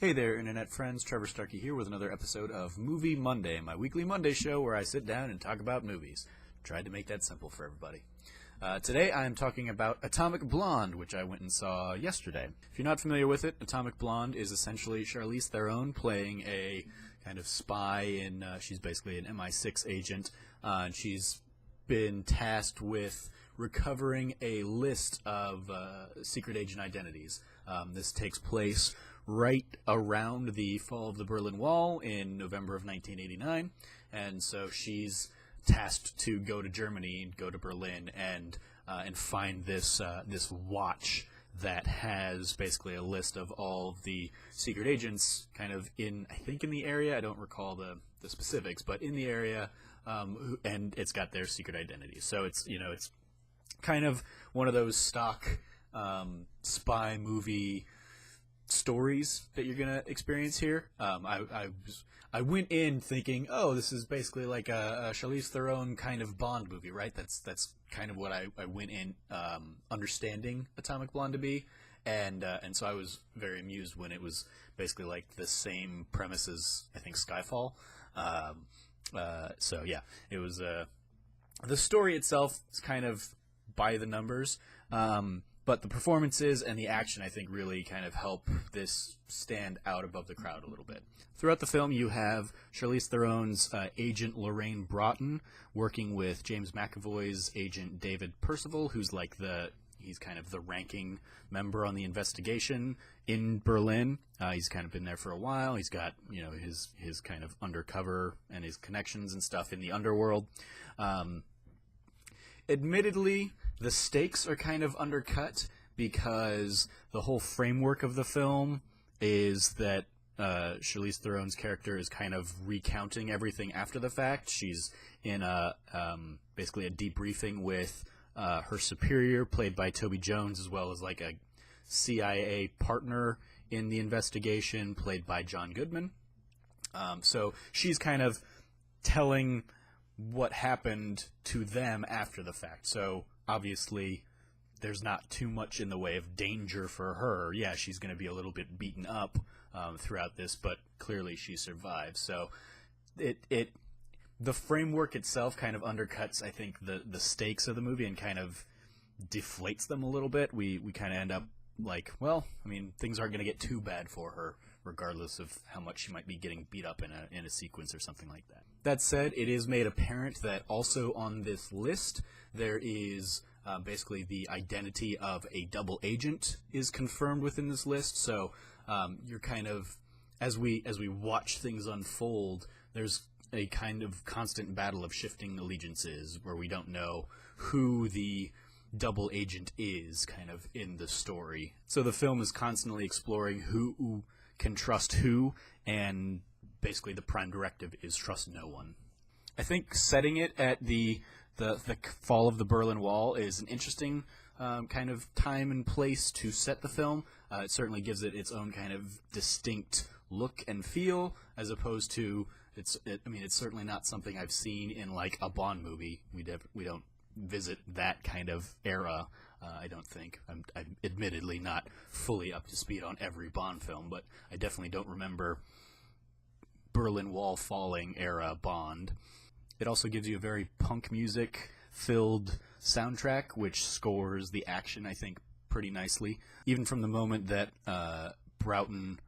Hey there, Internet friends. Trevor Starkey here with another episode of Movie Monday, my weekly Monday show where I sit down and talk about movies. Tried to make that simple for everybody. Today I am talking about Atomic Blonde, which I went and saw yesterday. If you're not familiar with it, Atomic Blonde is essentially Charlize Theron playing a kind of spy in, she's basically an MI6 agent, and she's been tasked with recovering a list of secret agent identities. This takes place right around the fall of the Berlin Wall in November of 1989, and so she's tasked to go to Germany and go to Berlin and find this watch that has basically a list of all of the secret agents kind of in the area. I don't recall the specifics, but in the area, and it's got their secret identities. So it's kind of one of those stock spy movie stories that you're gonna experience here. I went in thinking, oh, this is basically like a Charlize Theron kind of Bond movie, right? That's kind of what I went in understanding Atomic Blonde to be, and so I was very amused when it was basically like the same premise as I think Skyfall. So yeah, it was the story itself is kind of by the numbers. But the performances and the action, I think, really kind of help this stand out above the crowd a little bit. Throughout the film, you have Charlize Theron's agent Lorraine Broughton working with James McAvoy's agent David Percival, who's like he's kind of the ranking member on the investigation in Berlin. He's kind of been there for a while. He's got, his kind of undercover and his connections and stuff in the underworld. Admittedly, the stakes are kind of undercut because the whole framework of the film is that Charlize Theron's character is kind of recounting everything after the fact. She's in basically a debriefing with her superior, played by Toby Jones, as well as like a CIA partner in the investigation, played by John Goodman. So she's kind of telling what happened to them after the fact. So obviously there's not too much in the way of danger for her. Yeah, she's going to be a little bit beaten up throughout this, but clearly she survives. So the framework itself kind of undercuts, I think, the stakes of the movie and kind of deflates them a little bit. We kind of end up like, well, I mean, things aren't going to get too bad for her, regardless of how much she might be getting beat up in a sequence or something like that. That said, it is made apparent that also on this list there is basically the identity of a double agent is confirmed within this list. So you're kind of, as we watch things unfold, there's a kind of constant battle of shifting allegiances where we don't know who the double agent is kind of in the story. So the film is constantly exploring who can trust who, and basically the prime directive is trust no one. I think setting it at the fall of the Berlin Wall is an interesting kind of time and place to set the film. It certainly gives it its own kind of distinct look and feel, as opposed to it's certainly not something I've seen in like a Bond movie. We don't visit that kind of era. I don't think. I'm admittedly not fully up to speed on every Bond film, but I definitely don't remember Berlin Wall falling era Bond. It also gives you a very punk music filled soundtrack, which scores the action, I think, pretty nicely. Even from the moment that Broughton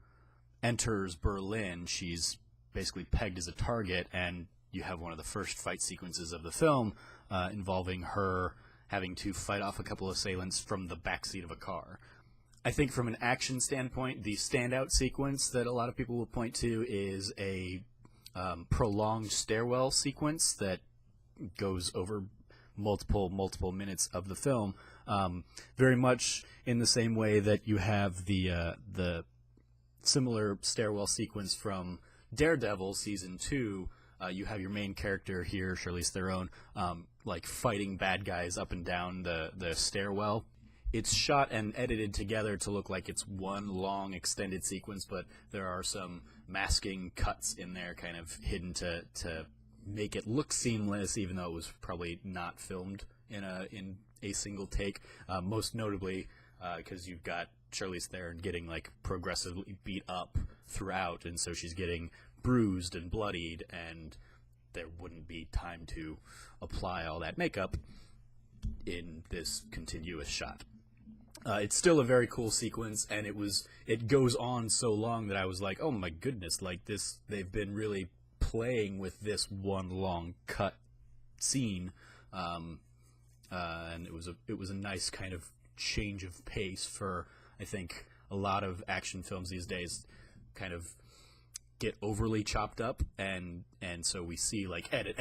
enters Berlin, she's basically pegged as a target, and you have one of the first fight sequences of the film involving her having to fight off a couple of assailants from the backseat of a car. I think from an action standpoint, the standout sequence that a lot of people will point to is a prolonged stairwell sequence that goes over multiple minutes of the film, very much in the same way that you have the similar stairwell sequence from Daredevil Season 2. You have your main character here, Charlize Theron, like fighting bad guys up and down the stairwell. It's shot and edited together to look like it's one long extended sequence, but there are some masking cuts in there kind of hidden to make it look seamless, even though it was probably not filmed in a single take. Most notably, because you've got Charlize Theron getting like progressively beat up throughout, and so she's getting bruised and bloodied, and there wouldn't be time to apply all that makeup in this continuous shot. It's still a very cool sequence, and it goes on so long that I was like, oh my goodness, like this, they've been really playing with this one long cut scene, and it was a nice kind of change of pace for, I think, a lot of action films these days kind of get overly chopped up, and so we see like edit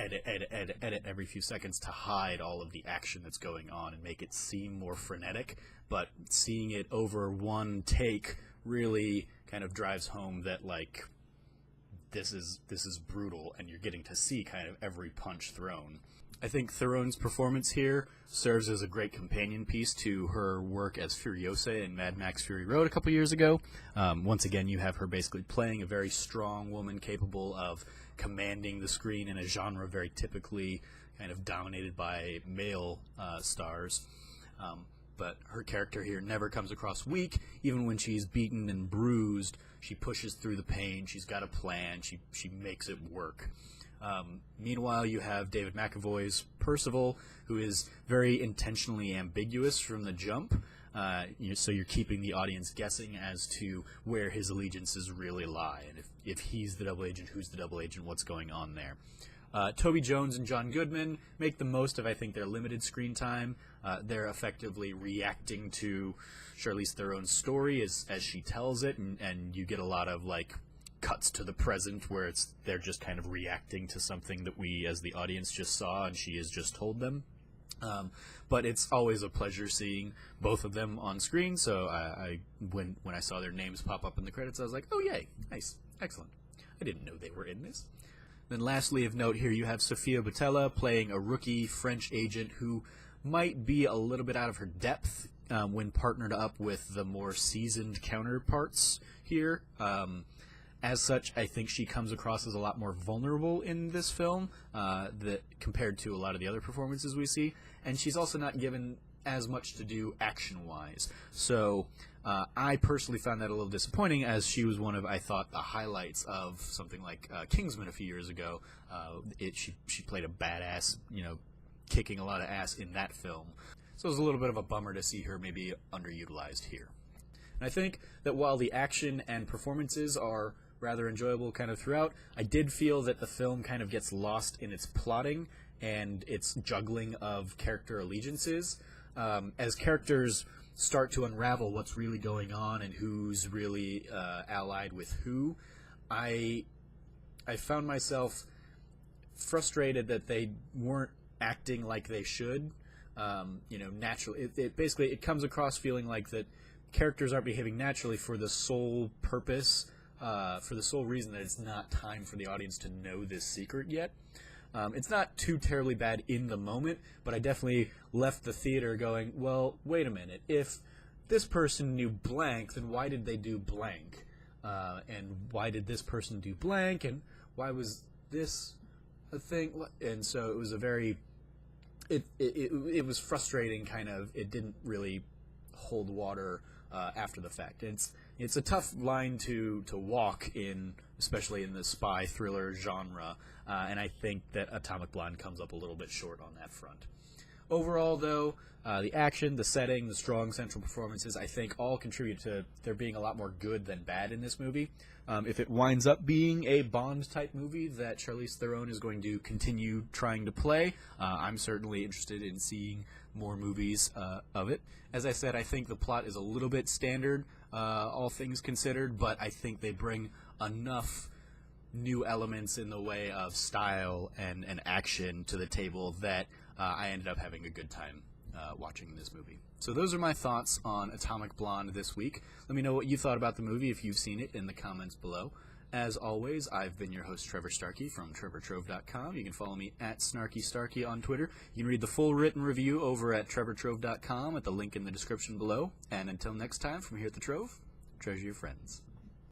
every few seconds to hide all of the action that's going on and make it seem more frenetic. But seeing it over one take really kind of drives home that like this is brutal, and you're getting to see kind of every punch thrown. I think Theron's performance here serves as a great companion piece to her work as Furiosa in Mad Max Fury Road a couple years ago. Once again, you have her basically playing a very strong woman capable of commanding the screen in a genre very typically kind of dominated by male stars. But her character here never comes across weak. Even when she's beaten and bruised, she pushes through the pain. She's got a plan. She makes it work. Meanwhile, you have David McAvoy's Percival, who is very intentionally ambiguous from the jump. So you're keeping the audience guessing as to where his allegiances really lie, and if he's the double agent, who's the double agent, what's going on there. Toby Jones and John Goodman make the most of, I think, their limited screen time. They're effectively reacting to Charlize Theron's story as she tells it, and you get a lot of like cuts to the present where they're just kind of reacting to something that we as the audience just saw and she has just told them. But it's always a pleasure seeing both of them on screen, so when I saw their names pop up in the credits, I was like, oh yay, nice, excellent. I didn't know they were in this. Then lastly of note here, you have Sofia Boutella playing a rookie French agent who might be a little bit out of her depth when partnered up with the more seasoned counterparts here. As such, I think she comes across as a lot more vulnerable in this film compared to a lot of the other performances we see. And she's also not given as much to do action-wise. So I personally found that a little disappointing, as she was one of, I thought, the highlights of something like Kingsman a few years ago. She played a badass, kicking a lot of ass in that film. So it was a little bit of a bummer to see her maybe underutilized here. And I think that while the action and performances are rather enjoyable kind of throughout, I did feel that the film kind of gets lost in its plotting and its juggling of character allegiances. As characters start to unravel what's really going on and who's really allied with who, I found myself frustrated that they weren't acting like they should. Naturally, it comes across feeling like that characters aren't behaving naturally for the sole purpose, for the sole reason that it's not time for the audience to know this secret yet. It's not too terribly bad in the moment, but I definitely left the theater going, well, wait a minute. If this person knew blank, then why did they do blank? And why did this person do blank? And why was this a thing? And so it was a very... It was frustrating, kind of. It didn't really hold water after the fact. It's a tough line to walk in, especially in the spy thriller genre, and I think that Atomic Blonde comes up a little bit short on that front. Overall, though, the action, the setting, the strong central performances, I think all contribute to there being a lot more good than bad in this movie. If it winds up being a Bond-type movie that Charlize Theron is going to continue trying to play, I'm certainly interested in seeing more movies of it. As I said, I think the plot is a little bit standard, all things considered, but I think they bring enough new elements in the way of style and action to the table that I ended up having a good time watching this movie. So those are my thoughts on Atomic Blonde this week. Let me know what you thought about the movie if you've seen it in the comments below. As always, I've been your host, Trevor Starkey from TrevorTrove.com. You can follow me at SnarkyStarkey on Twitter. You can read the full written review over at TrevorTrove.com at the link in the description below. And until next time, from here at the Trove, treasure your friends.